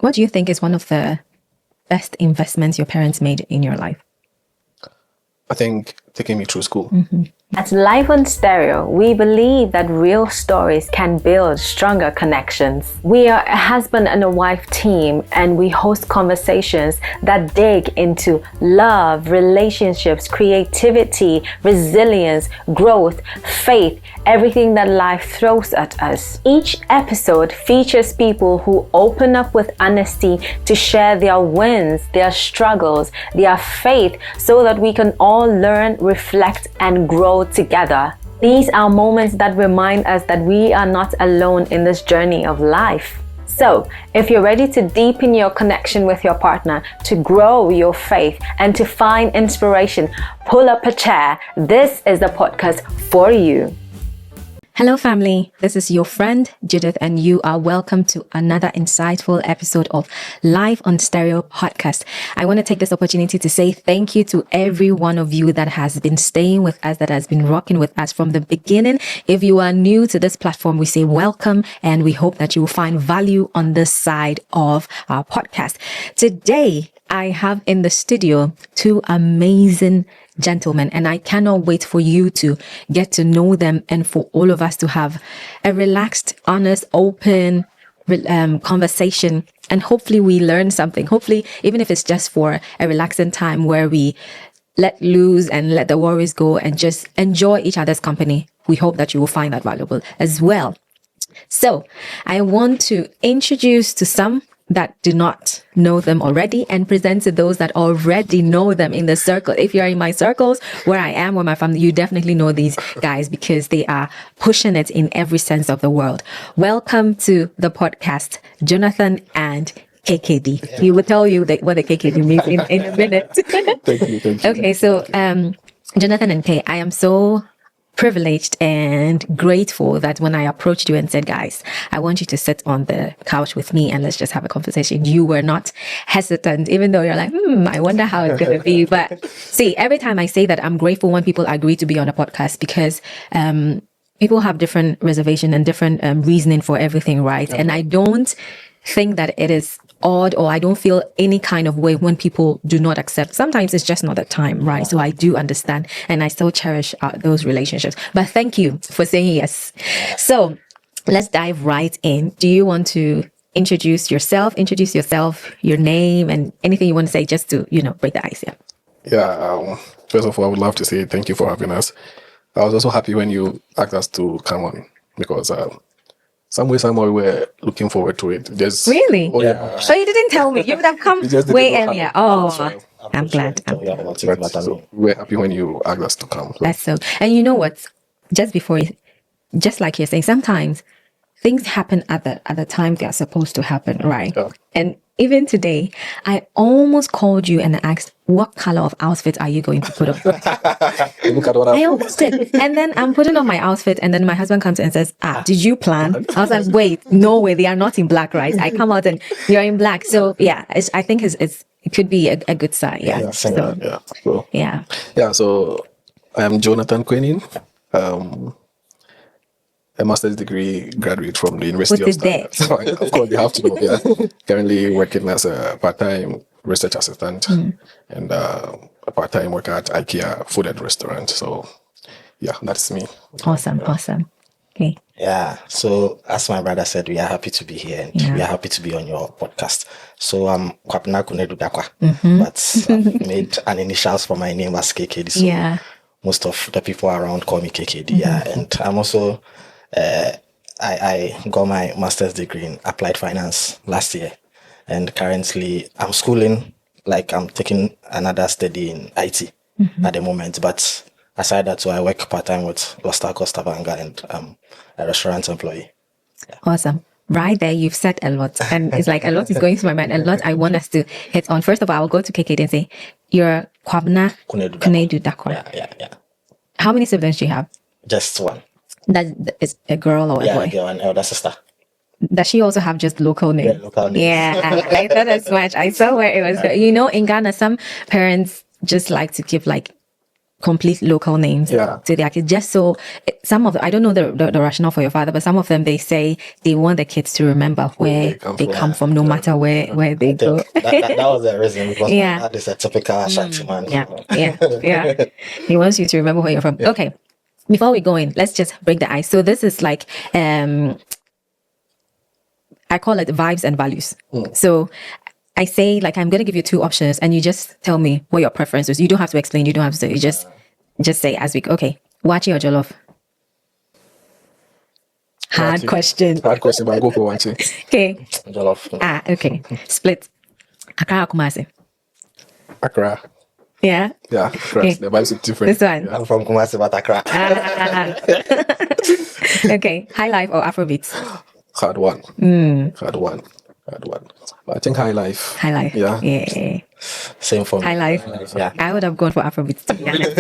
What do you think is one of the best investments your parents made in your life? I think taking me through school. At Live on Stereo, we believe that real stories can build stronger connections. We are a husband and a wife team, and we host conversations that dig into love, relationships, creativity, resilience, growth, faith, everything that life throws at us. Each episode features people who open up with honesty to share their wins, their struggles, their faith, so that we can all learn, reflect, and grow together. These are moments that remind us that we are not alone in this journey of life. So, if you're ready to deepen your connection with your partner, to grow your faith, and to find inspiration, pull up a chair. This is the podcast for you. Hello, family. This is your friend Judith, and you are welcome to another insightful episode of Live on Stereo podcast. I want to take this opportunity to say thank you to every one of you that has been staying with us, that has been rocking with us from the beginning. If you are new to this platform, we say welcome, and we hope that you will find value on this side of our podcast. Today, I have in the studio two amazing gentlemen, and I cannot wait for you to get to know them and for all of us to have a relaxed, honest, open conversation, and hopefully we learn something. Hopefully, even if it's just for a relaxing time where we let loose and let the worries go and just enjoy each other's company. We hope that you will find that valuable as well. So I want to introduce to some that do not know them already and present to those that already know them in the circle. If you're in my circles, where I am, where my family, you definitely know these guys because they are pushing it in every sense of the word. Welcome to the podcast, Jonathan and KKD. Yeah. He will tell you what the KKD means in a minute. Thank you. Okay, so Jonathan and Kay, I am so privileged and grateful that when I approached you and said, guys, I want you to sit on the couch with me and let's just have a conversation, you were not hesitant, even though you're like, I wonder how it's going to be. But see, every time I say that, I'm grateful when people agree to be on a podcast because people have different reservation and different reasoning for everything, right? And I don't think that it is odd, or I don't feel any kind of way when people do not accept. Sometimes it's just not the time, right? So I do understand, and I still cherish those relationships. But thank you for saying yes. So let's dive right in. Do you want to introduce yourself, your name, and anything you want to say just to, break the ice? First of all, I would love to say thank you for having us. I was also happy when you asked us to come on because somehow we were looking forward to it. Really? Oh, yeah. So you didn't tell me. You would have come way earlier. Oh, I'm glad. So we're happy when you asked us to come. So. That's so. And you know what? Just like you're saying, sometimes things happen at the time they are supposed to happen, right? Yeah. And even today, I almost called you and asked, what color of outfit are you going to put on? Look at what I almost did. And then I'm putting on my outfit, and then my husband comes and says, did you plan? I was like, wait, no way, they are not in black, right? I come out and you're in black. So yeah, I think it could be a good sign. Yeah. So I am Jonathan Quenin. A master's degree graduate from the University of Stanford. Of course, you have to know. Yeah. Currently working as a part-time research assistant and a part-time worker at IKEA Food and Restaurant. So, yeah, that's me. Awesome. Okay. Yeah. So, as my brother said, we are happy to be here and we are happy to be on your podcast. So, Kwapna Kunedu Dakwa, but I've made an initials for my name as KKD. So most of the people around call me KKD. Yeah. And I'm also I got my master's degree in applied finance last year, and currently I'm schooling, like I'm taking another study in IT at the moment. But aside that, so I work part-time with Costa Banga, and I'm a restaurant employee. Yeah. Awesome. Right there, you've said a lot, and it's like a lot is going through my mind. A lot I want us to hit on. First of all, I will go to KKD and say, you're Kwabna Kunedu Dakwa. Yeah. How many siblings do you have? Just one. That is a girl or a boy? Yeah, a girl and elder sister. Does she also have just local name? Yeah, local name. Yeah, I thought as much. I saw where it was. In Ghana, some parents just like to give like complete local names to their kids, just so some of I don't know the rationale for your father, but some of them, they say they want the kids to remember where they come from, no matter where they go. That was the reason, because my dad is a typical Ashanti man. Yeah. He wants you to remember where you're from. Okay, before we go in, let's just break the ice. So this is like I call it vibes and values. So I say, like, I'm going to give you two options and you just tell me what your preference is. You don't have to explain. You don't have to say. You just say as we go. Okay. Wachi or jollof? Hard question. Hard question, but I'll go for wachi. Okay. Jollof. Okay. Split. Accra or Kumasi? Accra. Yeah? Yeah, Accra. Okay. The vibes are different. This one? Yeah. I'm from Kumasi, but Accra. Okay. High life or Afrobeats? Hard one. Hard one. I think high life. High life. Yeah. Same for me. High life. Yeah. I would have gone for Afrobeats.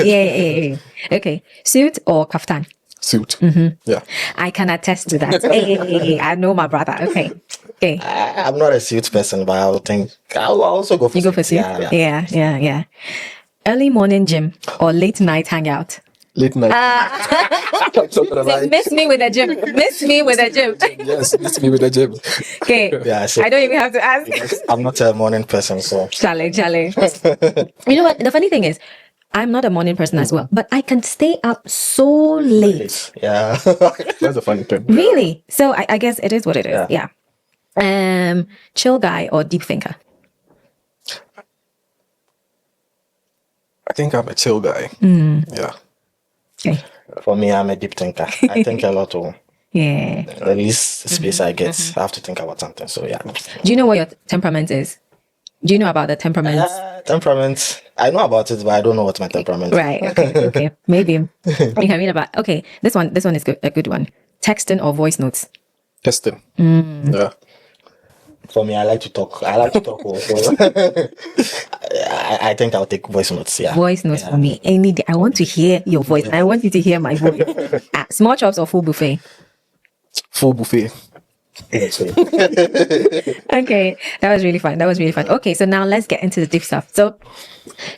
Yeah. Okay. Suit or kaftan? Suit. Yeah. I can attest to that. I know my brother. Okay. I'm not a suit person, but I would think I'll also go for You go for suit? Yeah. Early morning gym or late night hangout? Late night. Miss me with the gym. Miss me with the gym. Yes, miss me with the gym. Okay. Yeah, so I don't even have to ask. I'm not a morning person, so. Chale. You know what? The funny thing is, I'm not a morning person as well, but I can stay up so late. Yeah. That's a funny thing. Really? So I guess it is what it is. Yeah. Chill guy or deep thinker? I think I'm a chill guy. Yeah. Okay. For me, I'm a deep thinker. I think a lot of the least space I get, I have to think about something. So yeah. Do you know what your temperament is? Do you know about the temperament? Temperament. I know about it, but I don't know what my temperament is. Right. Okay. Maybe you can read about. Okay. This one is good. A good one. Texting or voice notes? Testing. Yeah. For me, I like to talk. Also. I think I'll take voice notes. Yeah. Voice notes for me. Any day. I want to hear your voice. I want you to hear my voice. Small chops or full buffet? Full buffet. Okay. That was really fun. Okay. So now let's get into the deep stuff. So,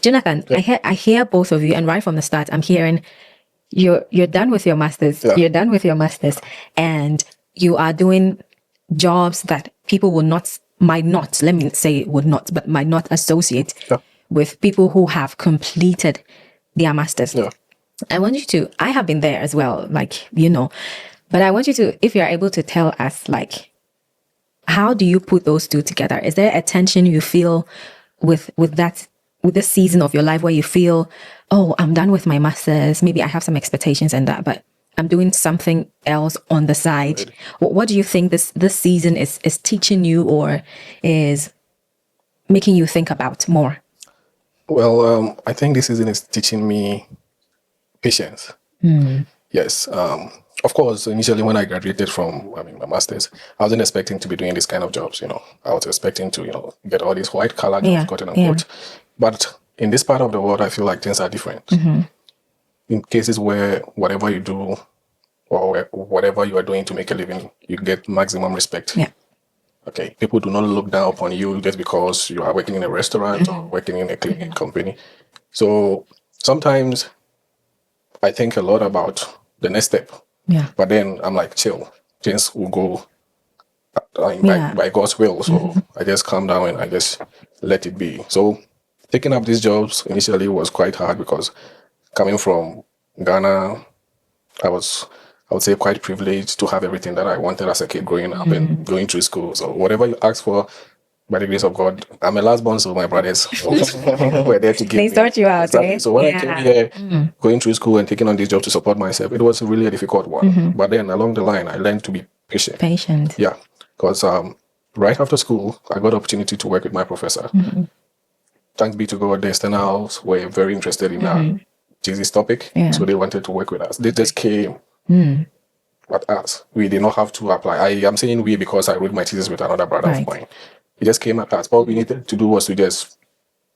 Jonathan, I hear both of you, and right from the start, I'm hearing you're done with your masters. Yeah. You're done with your masters, and you are doing jobs that people might not associate with people who have completed their masters. Yeah. I have been there as well, like, but I want you to, if you're able to tell us, like, how do you put those two together? Is there a tension you feel with this season of your life where you feel, oh, I'm done with my masters, maybe I have some expectations and that, but I'm doing something else on the side? Right. What do you think this season is teaching you or is making you think about more? Well, I think this season is teaching me patience. Yes. Of course, initially when I graduated from my master's, I wasn't expecting to be doing this kind of jobs. I was expecting to get all these white collar jobs, quote unquote. But in this part of the world, I feel like things are different. In cases where whatever you do or whatever you are doing to make a living, you get maximum respect. Yeah. Okay. People do not look down upon you just because you are working in a restaurant or working in a cleaning company. So sometimes I think a lot about the next step. Yeah. But then I'm like, chill. Things will go by God's will. So I just calm down and I just let it be. So taking up these jobs initially was quite hard because coming from Ghana, I would say quite privileged to have everything that I wanted as a kid growing up and going through school. So whatever you ask for, by the grace of God, I'm a last born, so my brothers were there to give me. They sort you out, exactly. eh? So when I came here, going through school and taking on this job to support myself, it was really a difficult one. But then along the line, I learned to be patient. Yeah, because right after school, I got the opportunity to work with my professor. Thanks be to God, the externals were very interested in this topic, so they wanted to work with us. They just came at us. We did not have to apply. I am saying we because I wrote my thesis with another brother of mine. He just came at us. All we needed to do was to just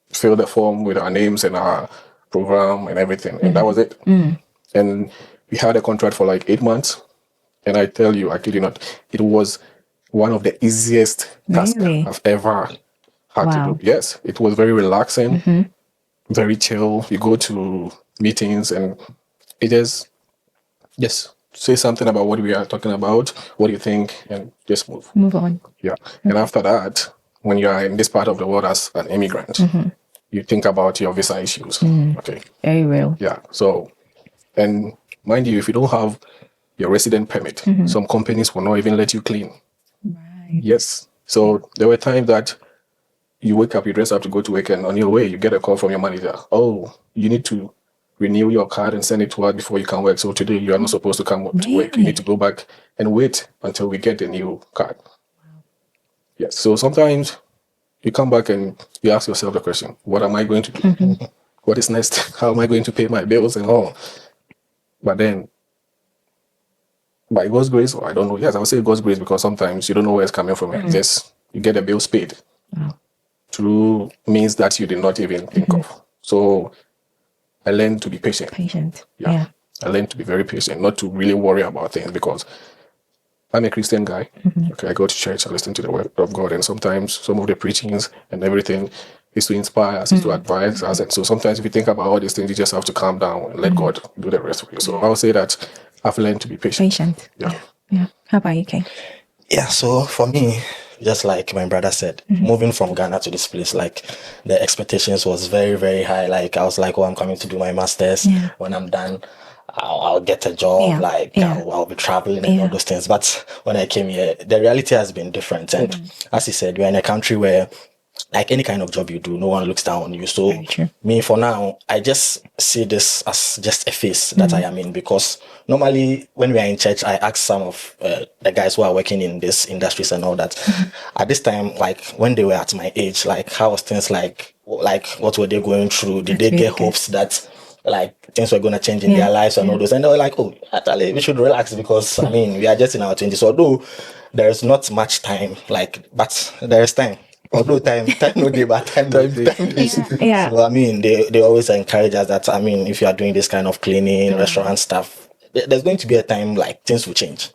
fill the form with our names and our program and everything, and that was it. And we had a contract for like 8 months. And I tell you, I kid you not, it was one of the easiest tasks I've ever had to do. Yes, it was very relaxing. very chill. You go to meetings and it is just say something about what we are talking about, what do you think, and just move on. Yeah. And after that, when you are in this part of the world as an immigrant, you think about your visa issues. Okay. Very real. Yeah. So, and mind you, if you don't have your resident permit, some companies will not even let you clean. Right. Yes. So there were times that you wake up, you dress up to go to work, and on your way, you get a call from your manager. Oh, you need to renew your card and send it to us before you can work. So today you are not supposed to come to work. You need to go back and wait until we get a new card. Wow. Yes. So sometimes you come back and you ask yourself the question, what am I going to do? What is next? How am I going to pay my bills and all? But then, by God's grace, or I don't know, yes, I would say God's grace, because sometimes you don't know where it's coming from. Yes, you get the bills paid. Wow. Through means that you did not even think of. So I learned to be patient. Yeah. I learned to be very patient, not to really worry about things, because I'm a Christian guy. Okay, I go to church, I listen to the word of God, and sometimes some of the preachings and everything is to inspire us, is to advise us. And so sometimes if you think about all these things, you just have to calm down and let God do the rest of you. So I would say that I've learned to be patient. Yeah. How about you, Kay? Yeah, so for me, just like my brother said, moving from Ghana to this place, like the expectations was very, very high. Like I was like, oh, I'm coming to do my master's. When I'm done, I'll get a job. I'll be traveling and all those things. But when I came here, the reality has been different. And as he said, we're in a country where, like, any kind of job you do, no one looks down on you. So me, for now, I just see this as just a phase that I am in, because normally when we are in church, I ask some of the guys who are working in this industries and all that. At this time, like when they were at my age, like how was things like what were they going through? Did they get hopes that like things were going to change in their lives and all those? And they were like, oh, actually, we should relax, because I mean, we are just in our 20s. Although there's not much time, but there's time. Although time no day, but time day. So I mean, they always encourage us that, I mean, if you are doing this kind of cleaning, restaurant stuff, there's going to be a time like things will change.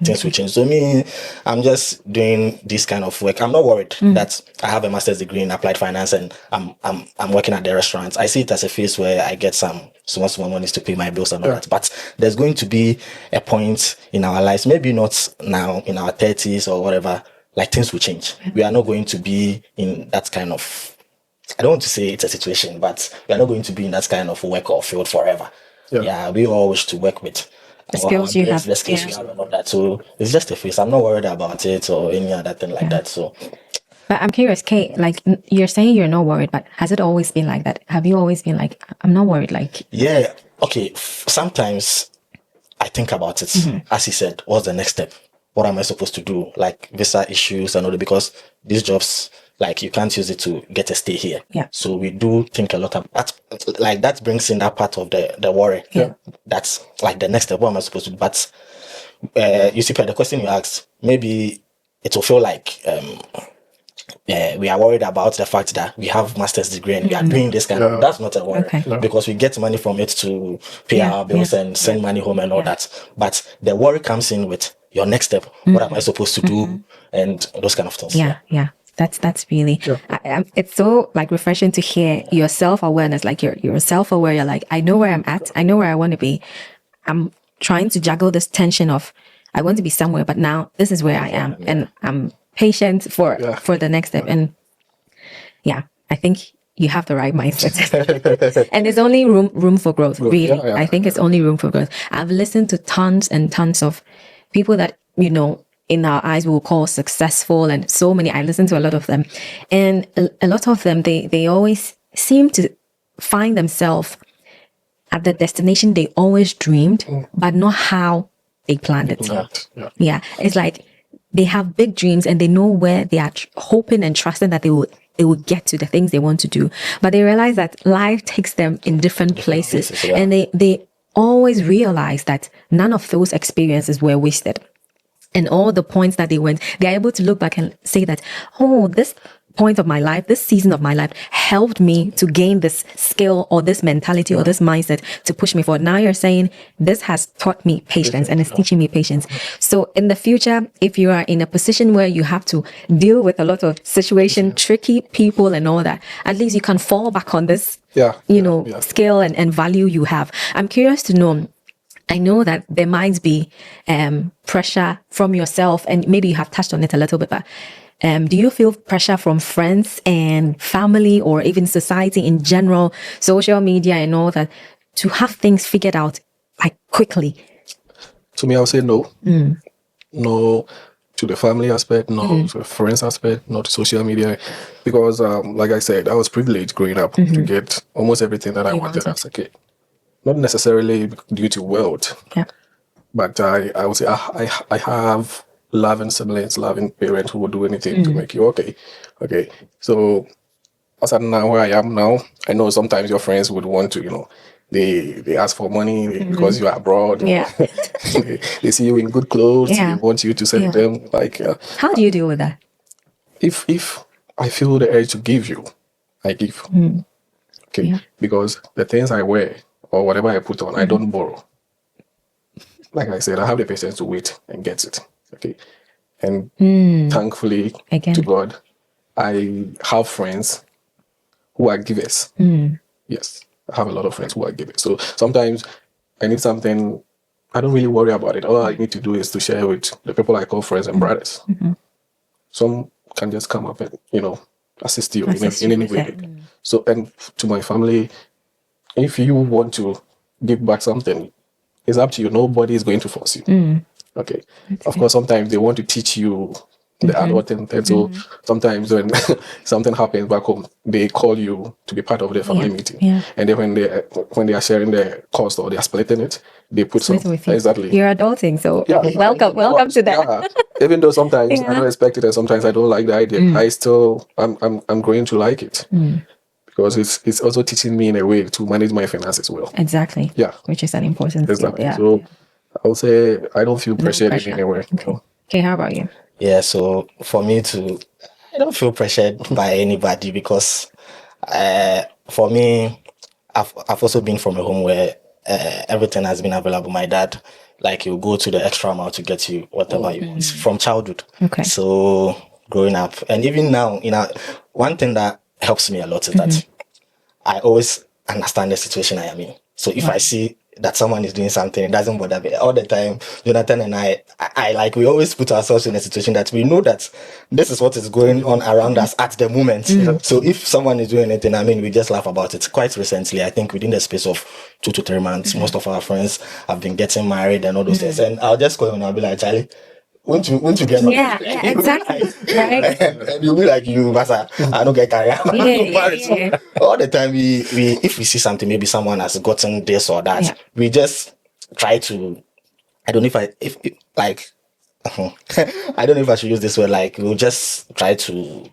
Things will change. So me, I'm just doing this kind of work. I'm not worried that I have a master's degree in applied finance and I'm working at the restaurants. I see it as a phase where I get some small monies to pay my bills and all that. But there's going to be a point in our lives, maybe not now in our 30s or whatever, like things will change. We are not going to be in that kind of, I don't want to say it's a situation, but we are not going to be in that kind of work or field forever. We all wish to work with the skills you have. The skills you have and all that. So it's just a phase. I'm not worried about it or any other thing like that. So, but I'm curious, Kay, like you're saying you're not worried, but has it always been like that? Have you always been like, I'm not worried? Like, yeah, okay. Sometimes I think about it. As he said, what's the next step? What am I supposed to do? Like visa issues and all that, because these jobs, like you can't use it to get a stay here. So we do think a lot about that. Like that brings in that part of the worry. That's like the next step. What am I supposed to do? But you see, the question you asked, maybe it will feel like we are worried about the fact that we have master's degree and we are doing this kind of. That's not a worry, because we get money from it to pay our bills and send money home and all that. But the worry comes in with your next step. What am I supposed to do? And those kind of things. That's really it's so like refreshing to hear your self-awareness. Like you're self-aware. You're like, I know where I'm at, I know where I want to be. I'm trying to juggle this tension of I want to be somewhere, but now this is where I am, and I'm patient for the next step. And I think you have the right mindset. And there's only room for growth, really. I think it's only room for growth. I've listened to tons and tons of people that, you know, in our eyes we will call successful, and so many. I listen to a lot of them, and a lot of them, they always seem to find themselves at the destination they always dreamed, but not how they planned it. It's like they have big dreams and they know where they are hoping and trusting that they will get to the things they want to do, but they realize that life takes them in different places, and they always realize that none of those experiences were wasted. And all the points that they went, they're able to look back and say that, oh, this point of my life, this season of my life helped me to gain this skill or this mentality or this mindset to push me forward. Now you're saying this has taught me patience and it's teaching me patience. So in the future, if you are in a position where you have to deal with a lot of tricky people and all that, at least you can fall back on this skill and value you have. I'm curious to know, I know that there might be pressure from yourself, and maybe you have touched on it a little bit, but do you feel pressure from friends and family, or even society in general, social media and all that, to have things figured out like quickly? To me, I would say no. No to the family aspect, no to the friends aspect, not to social media. Because, like I said, I was privileged growing up to get almost everything that I wanted as a kid. Not necessarily due to wealth, but I would say I have loving siblings, loving parents who will do anything to make you okay. So as of now, where I am now, I know sometimes your friends would want to, they ask for money because you are abroad. They see you in good clothes. They want you to send them. Like, how do you deal with that? If I feel the urge to give you, I give. Because the things I wear or whatever I put on, I don't borrow. Like I said, I have the patience to wait and get it. And thankfully to God, I have friends who are givers. Yes, I have a lot of friends who are givers. So sometimes I need something, I don't really worry about it. All I need to do is to share with the people I call friends and brothers. Some can just come up and, assist you in any way. So, and to my family, if you want to give back something, it's up to you. Nobody is going to force you. Of course, sometimes they want to teach you the adulthood. And so sometimes when something happens back home, they call you to be part of their family meeting. And then when they are sharing the cost or they are splitting it, they put some. Exactly. You're adulting, so welcome to that. Even though sometimes I don't expect it and sometimes I don't like the idea, I'm going to like it. Because it's also teaching me in a way to manage my finances well. Exactly. Which is an important skill. So I would say I don't feel pressured in anywhere. Okay, how about you? Yeah, so for me I don't feel pressured by anybody because for me, I've also been from a home where everything has been available. My dad, like, he'll go to the extra mile to get you whatever you want from childhood. So growing up, and even now, one thing that helps me a lot is that I always understand the situation I am in. So if I see that someone is doing something, it doesn't bother me. All the time, Jonathan and I like, we always put ourselves in a situation that we know that this is what is going on around us at the moment. So if someone is doing anything, we just laugh about it. Quite recently, I think within the space of 2 to 3 months, most of our friends have been getting married and all those things. And I'll just call him and I'll be like, Charlie, won't you get married? Yeah, exactly. Right. And you'll be like, you, Master, I don't get carried. All the time, we if we see something, maybe someone has gotten this or that, we just try to, I don't know if I don't know if I should use this word, like, we'll just try to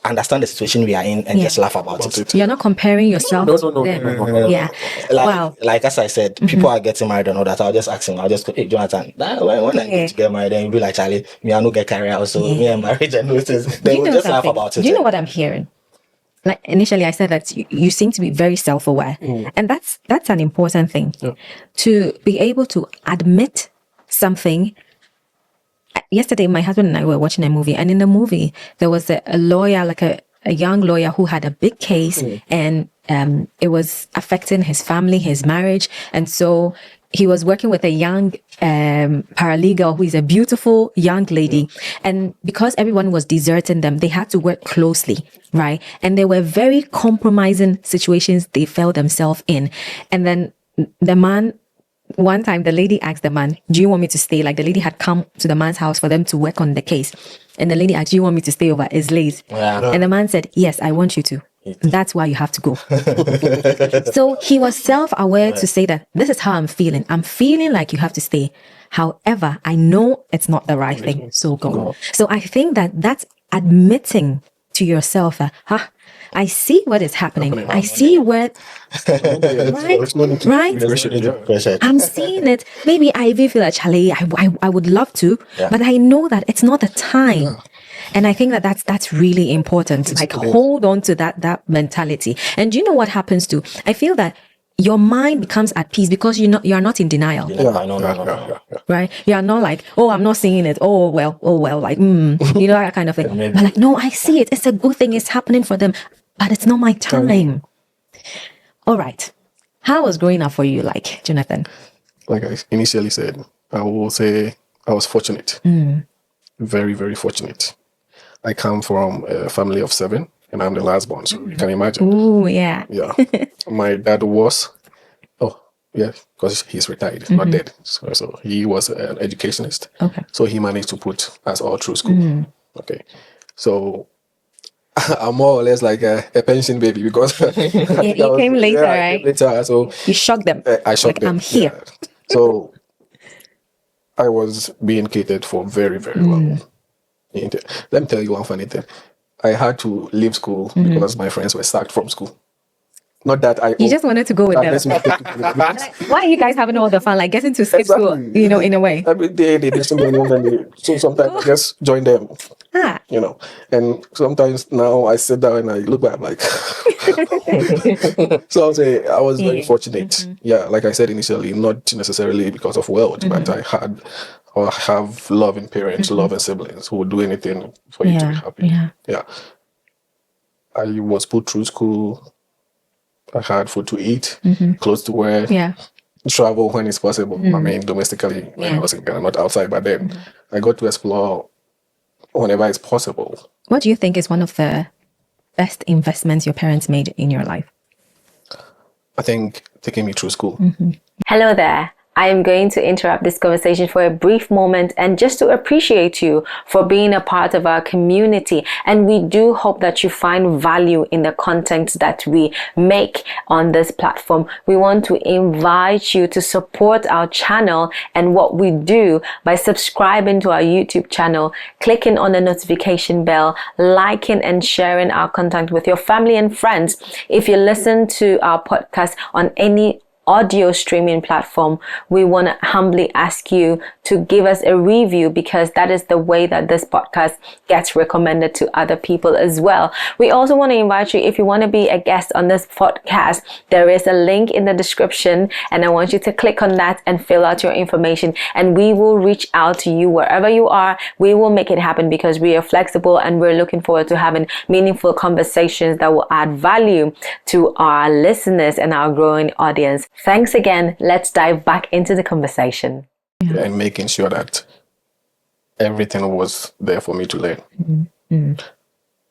understand the situation we are in and just laugh about it. You're not comparing yourself to them. Yeah. Like as I said, people are getting married and all that. I'll just ask him, go, hey, Jonathan, when I get to get married, then you'll be like, Charlie, me, I don't get carried out, so me and marriage and those things. They will just laugh about it. Do you know what I'm hearing? Like, initially I said that you seem to be very self-aware. And that's an important thing. To be able to admit something. Yesterday, my husband and I were watching a movie, and in the movie, there was a lawyer, like a young lawyer who had a big case, and it was affecting his family, his marriage. And so he was working with a young paralegal who is a beautiful young lady. And because everyone was deserting them, they had to work closely, right? And there were very compromising situations they felt themselves in. And then the man, one time the lady asked the man, do you want me to stay? Like, the lady had come to the man's house for them to work on the case. And the lady asked, do you want me to stay over? It's late. And the man said, yes, I want you to. That's why you have to go. So he was self-aware to say that this is how I'm feeling. I'm feeling like you have to stay. However, I know it's not the right thing. So go. So I think that that's admitting to yourself that, I see what is happening. I see where, right? I'm seeing it. Maybe I even feel like, Charlie, I would love to, but I know that it's not the time. And I think that that's really important. Like, hold on to that mentality. And do you know what happens too? I feel that your mind becomes at peace because you are not in denial. No. Right? You are not like, oh, I'm not seeing it. Oh well, like, that kind of thing. But like, no, I see it. It's a good thing. It's happening for them, but it's not my time. All right. How was growing up for you like, Jonathan? Like I initially said, I will say I was fortunate. Very, very fortunate. I come from a family of 7 and I'm the last born, so you can imagine. Ooh, yeah. Yeah. My dad was, because he's retired, not dead. So he was an educationist. Okay. So he managed to put us all through school. Okay. So I'm more or less like a pension baby because you came later, right? I came later, so you shocked them. I shocked them. I'm here. Yeah. So I was being catered for very, very well. Let me tell you one funny thing. I had to leave school because my friends were sacked from school. Not that You just wanted to go with them. Why are you guys having all the fun? Like getting to skip school, in a way. Every day they did something and so sometimes I just join them. And sometimes now I sit down and I look back, I'm like, so I'll say I was very fortunate. Yeah, like I said initially, not necessarily because of wealth, but I had or have loving parents, loving siblings who would do anything for you to be happy. Yeah. I was put through school. I had food to eat, clothes to wear, travel when it's possible. I mean, domestically, when I was in Ghana, not outside, but then I got to explore whenever it's possible. What do you think is one of the best investments your parents made in your life? I think taking me through school. Hello there. I am going to interrupt this conversation for a brief moment and just to appreciate you for being a part of our community. And we do hope that you find value in the content that we make on this platform. We want to invite you to support our channel and what we do by subscribing to our YouTube channel, clicking on the notification bell, liking and sharing our content with your family and friends. If you listen to our podcast on any audio streaming platform, we want to humbly ask you to give us a review because that is the way that this podcast gets recommended to other people as well. We also want to invite you, if you want to be a guest on this podcast, there is a link in the description and I want you to click on that and fill out your information and we will reach out to you wherever you are. We will make it happen because we are flexible and we're looking forward to having meaningful conversations that will add value to our listeners and our growing audience. Thanks again. Let's dive back into the conversation. And making sure that everything was there for me to learn.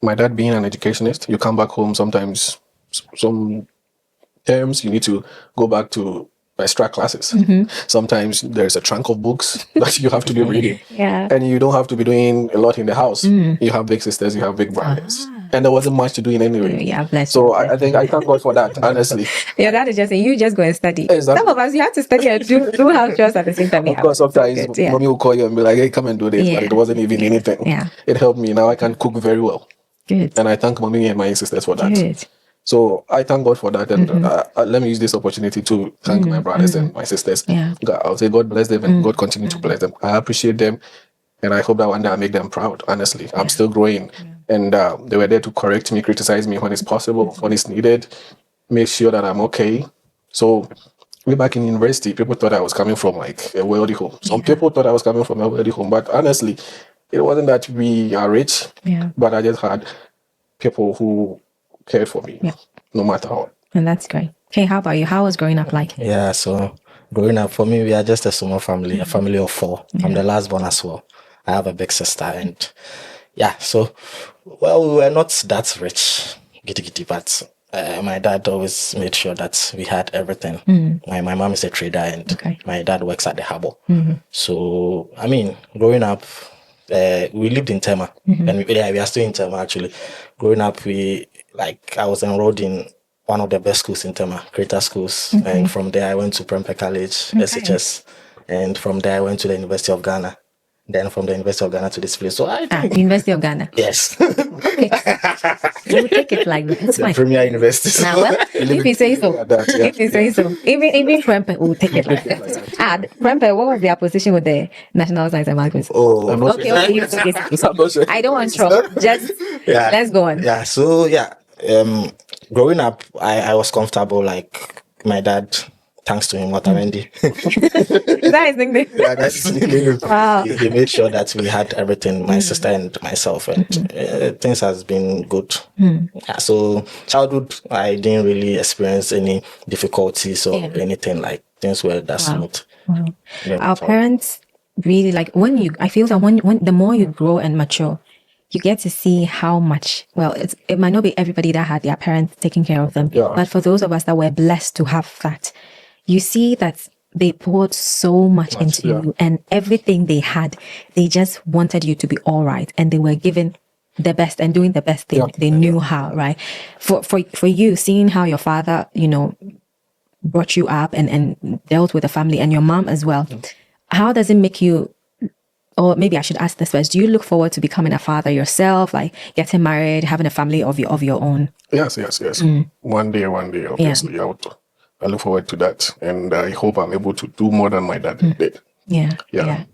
My dad being an educationist, you come back home sometimes, some terms you need to go back to extra classes. Sometimes there's a trunk of books that you have to be reading. And you don't have to be doing a lot in the house. You have big sisters, you have big brothers. And there wasn't much to do in anyway. So I think I thank God for that, honestly. Your dad is just saying, you just go and study. Exactly. Some of us, you have to study and do house chores at the same time. Of course, sometimes mommy will call you and be like, hey, come and do this. But it wasn't even anything. It helped me. Now I can cook very well. Good. And I thank mommy and my sisters for that. Good. So I thank God for that. And let me use this opportunity to thank my brothers and my sisters. I'll say God bless them and God continue to bless them. I appreciate them. And I hope that one day I make them proud, honestly. I'm still growing. And they were there to correct me, criticize me when it's possible, when it's needed, make sure that I'm okay. So way back in university, people thought I was coming from like a wealthy home. Some people thought I was coming from a wealthy home. But honestly, it wasn't that we are rich. But I just had people who cared for me, no matter how. And that's great. Okay, how about you? How was growing up like? Yeah, so growing up, for me, we are just a small family, a family of 4. I'm the last born as well. I have a big sister and so, well, we were not that rich, but my dad always made sure that we had everything. My mom is a trader and my dad works at the harbor. So, I mean, growing up, we lived in Tema and we are still in Tema actually. Growing up, I was enrolled in one of the best schools in Tema, Creator Schools. And from there, I went to Prempeh College, SHS. And from there, I went to the University of Ghana. Then from the University of Ghana to this place. So I think, University of Ghana. Yes. Okay. We'll take it like that. It's fine. Premier University. Now, well, if you say so. If you say so. Even Prempeh will take it like that. Prempeh, what was their position with the National Science and Mathematics? Oh, I'm not sure. Okay. I don't want trouble. Just let's go on. Yeah. So growing up, I was comfortable. Like my dad thanks to him, Watamendi. That is nickname. Yeah, that's his nickname. Wow. He made sure that we had everything, my sister and myself, and things has been good. Yeah, so childhood, I didn't really experience any difficulties or anything, like things were that smooth. Wow. Our parents really I feel that when the more you grow and mature, you get to see how much, it might not be everybody that had their parents taking care of them, but for those of us that were blessed to have that, you see that they poured so much into you, and everything they had, they just wanted you to be all right, and they were given the best and doing the best thing they knew how, right? For you, seeing how your father, brought you up and dealt with the family, and your mom as well, how does it make you, or maybe I should ask this first, do you look forward to becoming a father yourself, like getting married, having a family of your own? Yes. One day, obviously, I look forward to that, and I hope I'm able to do more than my dad did. Yeah.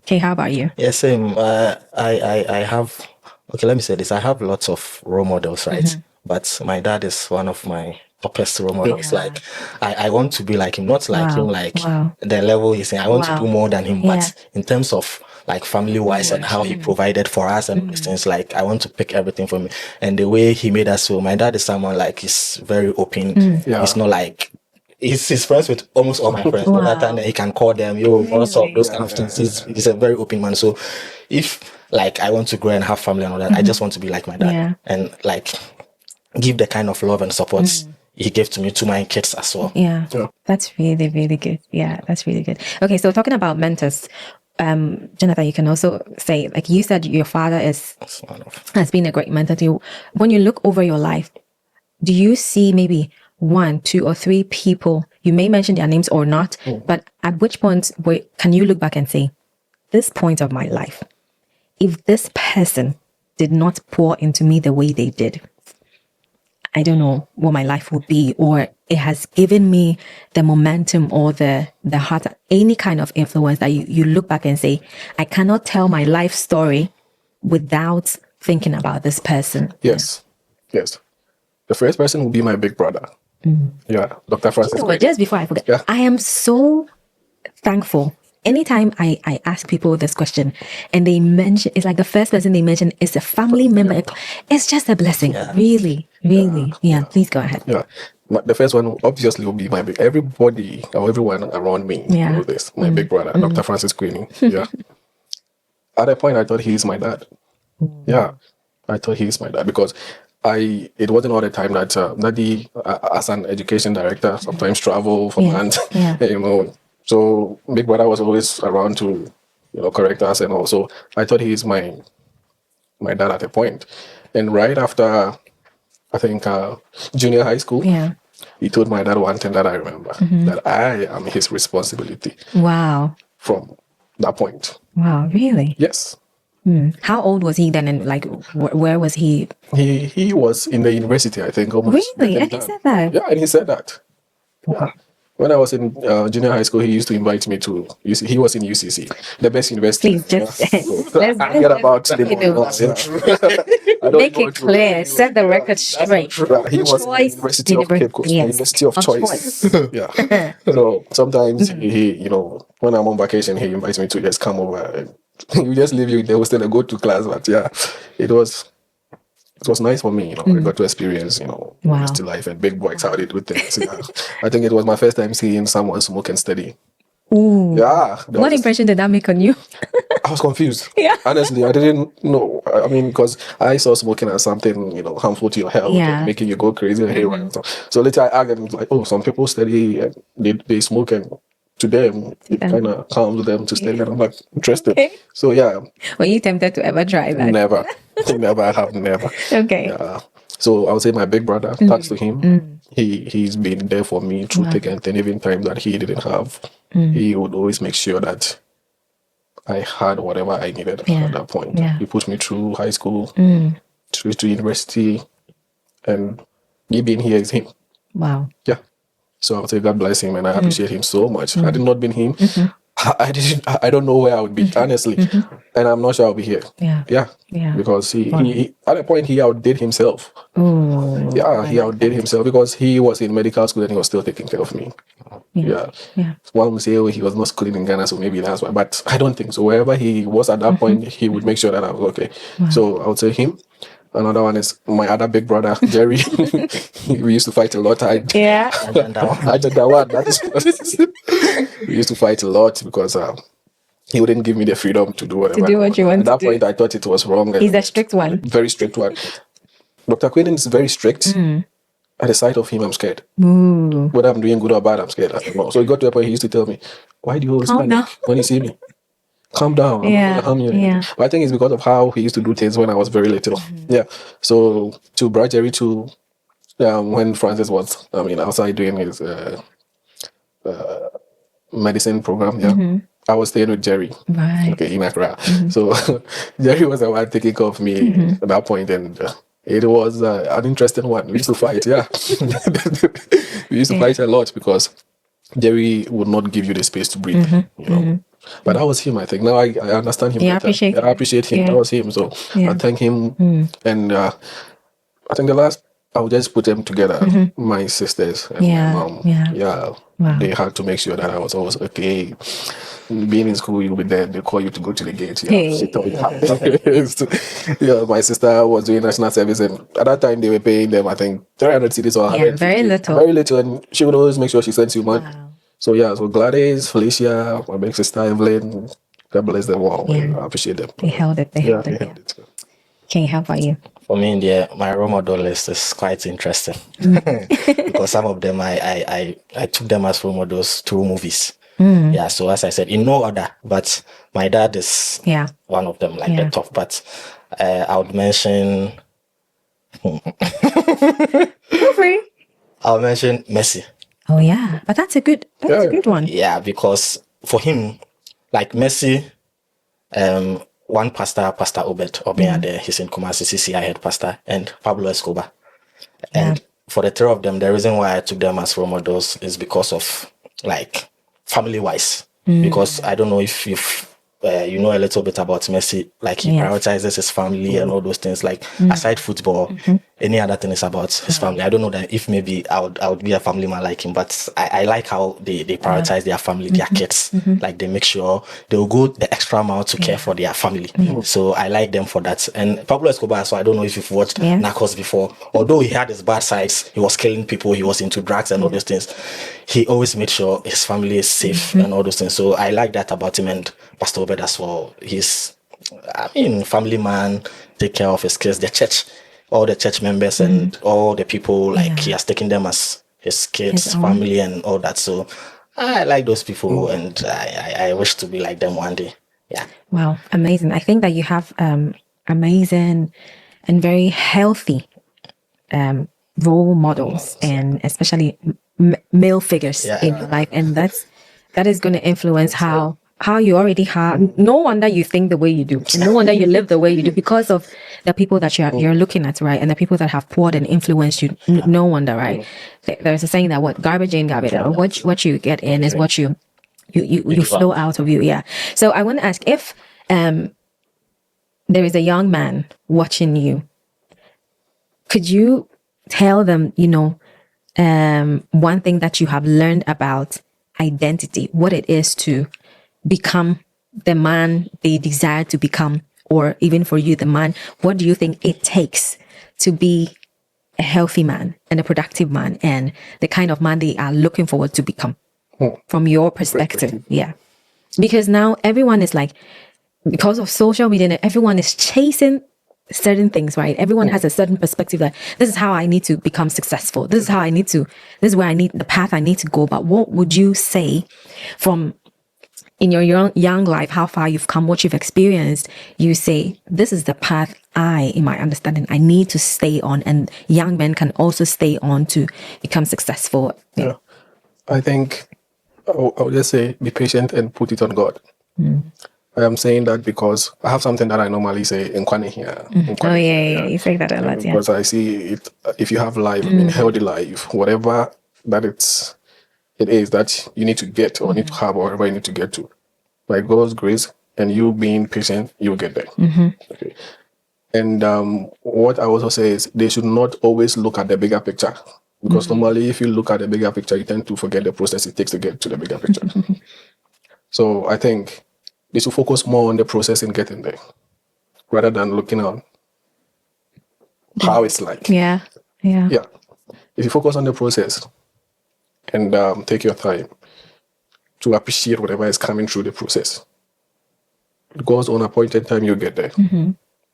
Okay, how about you? Yeah, same. I have, okay, let me say this. I have lots of role models, right? But my dad is one of my toppest role models. Like, I want to be like him, not like him, like the level he's in. I want to do more than him, but in terms of like family wise and how he provided for us and things, like I want to pick everything from him. And the way he made us, so my dad is someone like, he's very open. He's not like, he's friends with almost all my friends. Wow. That time he can call them, also those kind of things. He's a very open man. So if like I want to grow and have family and all that, I just want to be like my dad and like give the kind of love and support he gave to me to my kids as well. Yeah. That's really, really good. Yeah, that's really good. Okay, so talking about mentors, Jonathan, you can also say, like you said, your father has been a great mentor to you. When you look over your life, do you see maybe 1, 2, or 3 people, you may mention their names or not, but at which point can you look back and say, this point of my life, if this person did not pour into me the way they did, I don't know what my life would be, or it has given me the momentum or the heart, any kind of influence that you look back and say, I cannot tell my life story without thinking about this person. Yes. The first person will be my big brother. Yeah, Dr. Francis. Just before I forget, I am so thankful. Anytime I ask people this question and they mention, it's like the first person they mention is a family member. It's just a blessing. Really. Yeah, please go ahead. Yeah. The first one obviously will be my big, everybody or everyone around me knows this. My big brother, Dr. Francis Queenie. Yeah. At a point I thought he's my dad. Yeah. I thought he's my dad because it wasn't all the time that Daddy, as an education director, sometimes travel for months, So Big Brother was always around to, correct us and all. So I thought he's my dad at a point. And right after, I think, junior high school, he told my dad one thing that I remember, that I am his responsibility. Wow. From that point. Wow, really? Yes. How old was he then, and like where was he? He was in the university, I think. Almost. Really? And he said that? Yeah, and he said that. Yeah. When I was in junior high school, he used to invite me to UC. He was in UCC, the best university. Please just let's forget about the make it clear. Set the record straight. He was in the University of Cape Coast, University of Choice. Yeah. So sometimes he, when I'm on vacation, he invites me to just come over. You just leave you in the hostel and go to class. But yeah, it was nice for me, I got to experience, university life and big boys, how they do things. I think it was my first time seeing someone smoke and study. Ooh. Yeah. What impression did that make on you? I was confused. Yeah. Honestly, I didn't know. I mean, because I saw smoking as something, harmful to your health, making you go crazy. So later I argued, and like, some people study and they smoke, and to them, it kind of calms them to study. And I'm like, interested. Okay. So yeah. Were you tempted to ever try that? Never. I have never. Okay. Yeah. So I would say my big brother, thanks to him, he's been there for me through thick and thin, even time that he didn't have. He would always make sure that I had whatever I needed at that point. Yeah. He put me through high school, through to university, and me being here is him. Wow. Yeah. So I would say God bless him, and I appreciate him so much. Had it not been him, I don't know where I would be, honestly. And I'm not sure I'll be here. Yeah. Because he at a point he outdid himself. He outdid himself because he was in medical school and he was still taking care of me. One would say, oh, he was not schooling in Ghana, so maybe that's why. But I don't think so. Wherever he was at that point, he would make sure that I was okay. So I would say him. Another one is my other big brother, Jerry. We used to fight a lot. I did that one. We used to fight a lot because he wouldn't give me the freedom to do whatever. To do what you want to do. At that point, I thought it was wrong. He's a strict one. Very strict one. Dr. Quaden is very strict. At the sight of him, I'm scared. Whether I'm doing good or bad, I'm scared. So it got to a point he used to tell me, why do you always panic when you see me? Calm down. But I think it's because of how he used to do things when I was very little. So to Brother Jerry too, when Francis was outside doing his medicine program, I was staying with Jerry. Okay, in Accra. So Jerry was the one taking care of me at that point, and it was an interesting one. We used to fight, we used to fight a lot because Jerry would not give you the space to breathe, you know. But that was him, I think. Now I understand him. I appreciate him. That was him. So I thank him. And I think the last, I'll just put them together. My sisters and my mom. They had to make sure that I was always okay. Being in school, you'll be there. They call you to go to the gate. My sister was doing national service, and at that time they were paying them, I think, 300 cedis or 100. Very little. Very little, and she would always make sure she sends you money. So so Gladys, Felicia, my big sister Evelyn, God bless them all. I appreciate them. They held it. They held it. Okay, how about you? For me, my role model list is quite interesting because some of them I took them as role models through movies. So as I said, in no order, but my dad is one of them, the top. But I would mention. I'll mention Messi. Oh yeah, but that's a good one. Yeah, because for him, like Messi, one pastor, Pastor Obed Obenyade, he's in Kumasi, CCI head pastor, and Pablo Escobar. And for the three of them, the reason why I took them as role models is because of family-wise. Because I don't know if you know a little bit about Messi, he prioritizes his family and all those things. Aside football, any other thing is about his family. I don't know that if maybe I would be a family man like him, but I like how they prioritize their family, their kids. They make sure they will go the extra mile to care for their family. So I like them for that. And Pablo Escobar, so I don't know if you've watched Narcos before. Although he had his bad sides, he was killing people, he was into drugs and all those things. He always made sure his family is safe and all those things. So I like that about him, and Pastor Obed as well. He's, family man, take care of his kids, the church, all the church members and all the people, he has taken them as his kids, family and all that. So I like those people and I wish to be like them one day. Yeah. Wow. Amazing. I think that you have amazing and very healthy role models and especially male figures in your life. And that is going to influence how you already have. No wonder you think the way you do. And no wonder you live the way you do because of the people that you're looking at, right? And the people that have poured and influenced you. No wonder, right? There's a saying that what garbage in, garbage out. What you get in is what you flow out of you. Yeah. So I want to ask if there is a young man watching you, could you tell them, one thing that you have learned about identity, what it is to become the man they desire to become, or even for you, the man, what do you think it takes to be a healthy man and a productive man and the kind of man they are looking forward to become from your perspective? Yeah. Because now everyone is because of social media, everyone is chasing certain things, right? Everyone has a certain perspective that this is how I need to become successful. This is where I need the path I need to go. But what would you say from in your young life, how far you've come, what you've experienced, you say, this is the path in my understanding, I need to stay on, and young men can also stay on to become successful. Yeah. I think I'll just say, be patient and put it on God. I am saying that because I have something that I normally say in Kwane here. You say that a lot, Because I see it, if you have life, healthy life, whatever that it is that you need to get or need to have or whatever you need to get to, by God's grace and you being patient, you'll get there. Okay. And what I also say is they should not always look at the bigger picture, because normally if you look at the bigger picture, you tend to forget the process it takes to get to the bigger picture. So I think they should focus more on the process in getting there, rather than looking at how it's like. Yeah. If you focus on the process and take your time to appreciate whatever is coming through the process, God's own appointed time, you get there.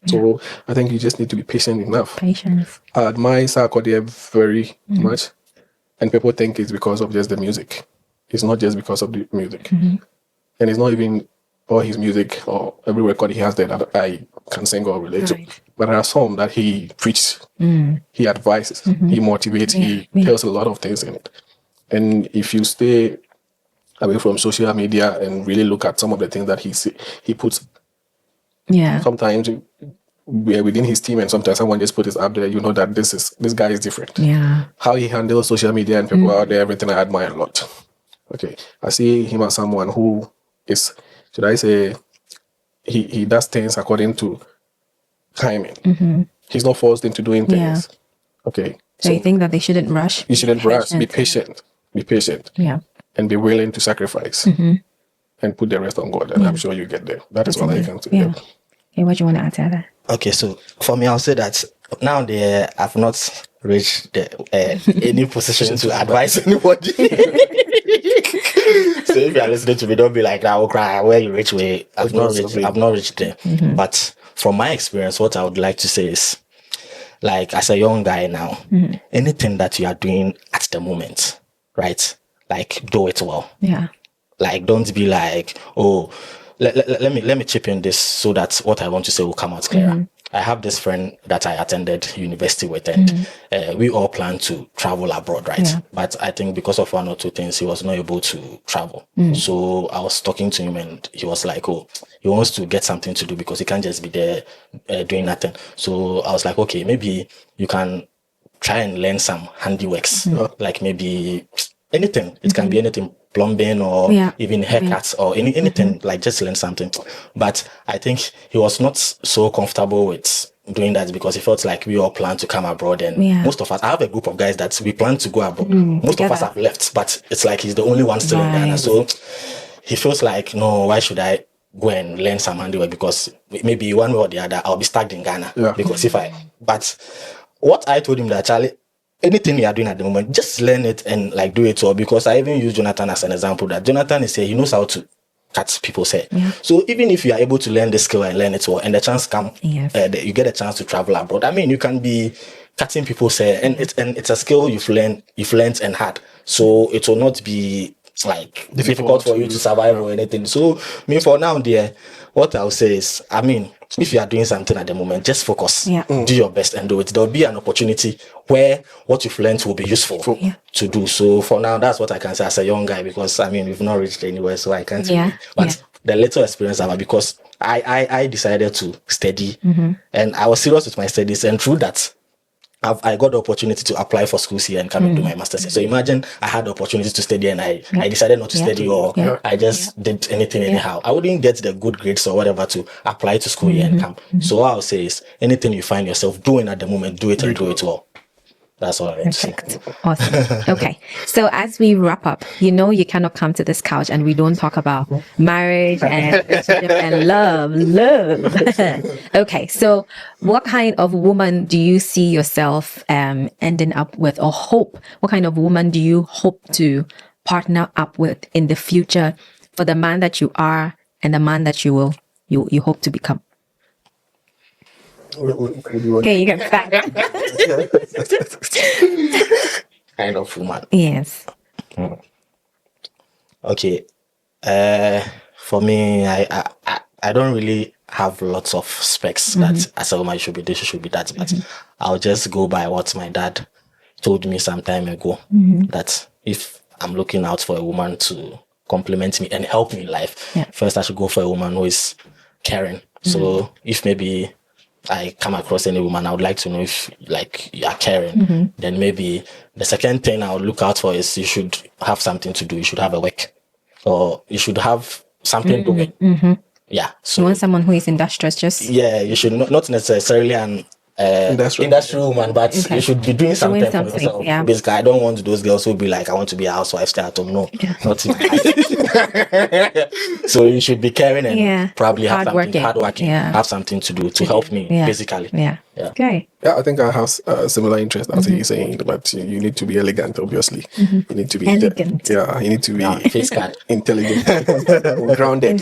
So I think you just need to be patient enough. Patience. I admire Sarkodie very much, and people think it's because of just the music. It's not just because of the music, and it's not even all his music or every record he has there that I can sing or relate to. But there are some that he preaches, he advises, he motivates, he tells a lot of things in it. And if you stay away from social media and really look at some of the things that he puts, sometimes we are within his team, and sometimes someone just put this up there, you know that this guy is different. How he handles social media and people out there, everything, I admire a lot. Okay, I see him as someone who is, should I say, he does things according to timing. He's not forced into doing things. Okay. So you think that they shouldn't rush? You shouldn't rush. Be patient. Be patient. And be willing to sacrifice and put the rest on God. And I'm sure you get there. That is what I can say. Okay, what do you want to add to that? Okay, so for me, I'll say that now I've not reached any position to advise anybody. So if you are listening to me, don't be like, I will cry, where you reach where I've not reached there. But from my experience, what I would like to say is, like, as a young guy now, anything that you are doing at the moment, right? Like, do it well. Like, don't be like, oh, let me chip in this so that what I want to say will come out clearer. I have this friend that I attended university with, and we all plan to travel abroad, right? But I think because of one or two things, he was not able to travel. So I was talking to him, and he was like, oh, he wants to get something to do because he can't just be there doing nothing. So I was like, okay, maybe you can try and learn some handiworks, like maybe anything. It can be anything, plumbing or even haircuts or anything, like just learn something. But I think he was not so comfortable with doing that because he felt like we all plan to come abroad, and most of us, I have a group of guys that we plan to go abroad. Most of us have left, but it's like he's the only one still in Ghana. So he feels like, no, why should I go and learn some handiwork? Because maybe one way or the other, I'll be stuck in Ghana. Because but what I told him that, Charlie, anything you are doing at the moment, just learn it and like do it well. Because I even use Jonathan as an example. That Jonathan is he knows how to cut people's hair. So even if you are able to learn the skill and learn it well, and the chance come, you get a chance to travel abroad. I mean, you can be cutting people's hair, and it's a skill you've learned and had. So it will not be like difficult for you to survive or anything. So me for now, dear, what I'll say is, I mean, if you are doing something at the moment, just focus, do your best and do it. There'll be an opportunity where what you've learned will be useful to do. So for now, that's what I can say as a young guy, because I mean, we've not reached anywhere, so I can't really, but the little experience I have, because I decided to study and I was serious with my studies, and through that, I got the opportunity to apply for schools here and come and do my master's. So imagine I had the opportunity to study and I decided not to study, or I just did anything anyhow. I wouldn't get the good grades or whatever to apply to school here and come. So what I'll say is, anything you find yourself doing at the moment, do it and do it well. That's all I want to say. Awesome. Okay. So as we wrap up, you cannot come to this couch and we don't talk about marriage and love. Okay. So what kind of woman do you see yourself ending up with, or hope? What kind of woman do you hope to partner up with in the future for the man that you are and the man that you hope to become? Okay, you get back. Kind of woman. Yes. Okay. For me, I don't really have lots of specs that as a woman you should be this, you should be that, but I'll just go by what my dad told me some time ago, that if I'm looking out for a woman to compliment me and help me in life, first I should go for a woman who is caring. So if maybe I come across any woman, I would like to know if like you are caring. Then maybe the second thing I would look out for is you should have something to do. You should have a work, or you should have something doing. Yeah. So you want someone who is industrious, you should not necessarily an industrial woman, but you should be doing something for yourself. Yeah. Basically, I don't want those girls who be like, I want to be a housewife, stay at home. No, not even. So you should be caring and probably have hardworking, have something to do to help me, basically. Yeah. Okay. Yeah, I think I have a similar interest as he's saying, but you need to be elegant, obviously. You need to be elegant. You need to be face card. Intelligent, grounded.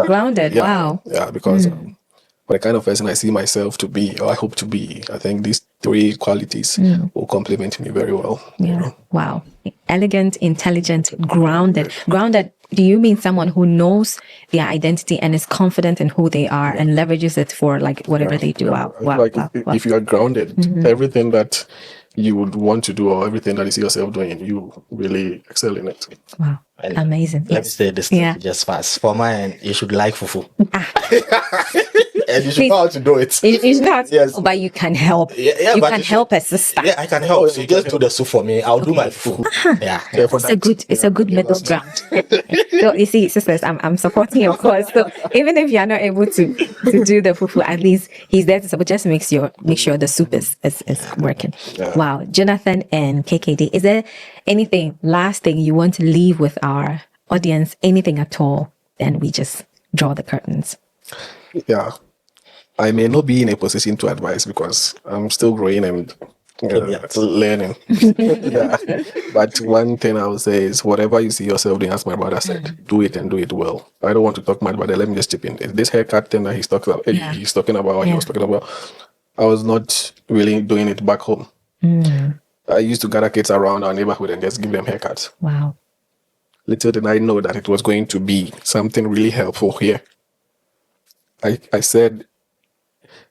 Grounded. Yeah. Wow. Yeah, because for the kind of person I see myself to be, or I hope to be, I think these 3 qualities will complement me very well. Yeah. You know? Wow. Elegant, intelligent, grounded. Grounded. Do you mean someone who knows their identity and is confident in who they are and leverages it for like whatever they do? Wow. If you are grounded, everything that you would want to do or everything that you see yourself doing, you really excel in it. Wow. And amazing. Let me say this just fast. For mine, you should like fufu. And you should know how to do it. You should have, but you can help. You can help a sister. Yeah, I can help. So just do the soup for me. I'll do my fufu. It's a good middle ground. So you see, sisters, I'm supporting your cause. So even if you're not able to do the fufu, at least he's there to support. Just make sure the soup is working. Yeah. Wow, Jonathan and KKD, is there anything last thing you want to leave with our audience? Anything at all? Then we just draw the curtains. Yeah. I may not be in a position to advise because I'm still growing and learning. But one thing I would say is whatever you see yourself doing, as my brother said, do it and do it well. I don't want to talk much about it. Let me just chip in. This haircut thing that he's talking about, he was talking about, I was not really doing it back home. I used to gather kids around our neighborhood and just give them haircuts. Wow. Little did I know that it was going to be something really helpful here. I said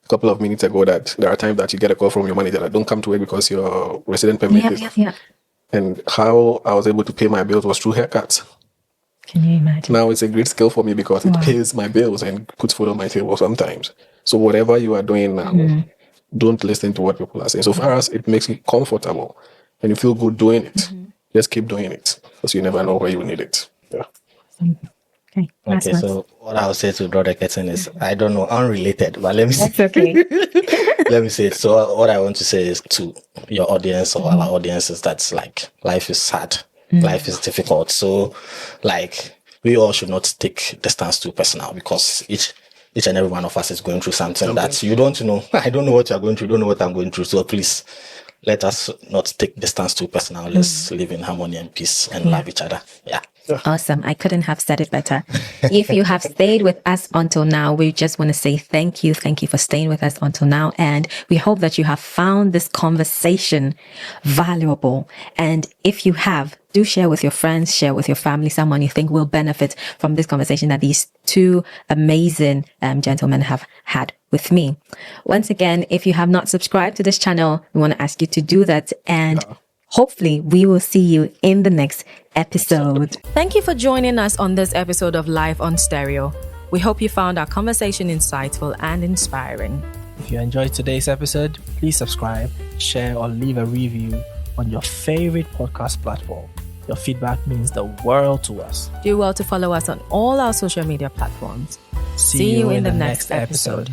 a couple of minutes ago that there are times that you get a call from your manager that don't come to work because your resident permit is. And how I was able to pay my bills was through haircuts. Can you imagine? Now it's a great skill for me because it pays my bills and puts food on my table sometimes. So whatever you are doing now, don't listen to what people are saying. So far as it makes you comfortable and you feel good doing it, just keep doing it because you never know where you need it. Yeah. Okay, so what I would say to Brother Ketin is, I don't know, unrelated, but let me say. That's okay. Let me say it. So what I want to say is to your audience or our audience is that like life is hard, life is difficult. So like we all should not take the stance too personal because each and every one of us is going through something that you don't know. I don't know what you're going through, don't know what I'm going through. So please let us not take the stance too personal. Let's live in harmony and peace and love each other. Yeah. Awesome. I couldn't have said it better. If you have stayed with us until now, we just want to say thank you. Thank you for staying with us until now. And we hope that you have found this conversation valuable. And if you have, do share with your friends, share with your family, someone you think will benefit from this conversation that these 2 amazing gentlemen have had with me. Once again, if you have not subscribed to this channel, we want to ask you to do that. And hopefully we will see you in the next episode. Thank you for joining us on this episode of Live on Stereo. We hope you found our conversation insightful and inspiring. If you enjoyed today's episode, please subscribe, share, or leave a review on your favorite podcast platform. Your feedback means the world to us. Do well to follow us on all our social media platforms. See you in the next episode.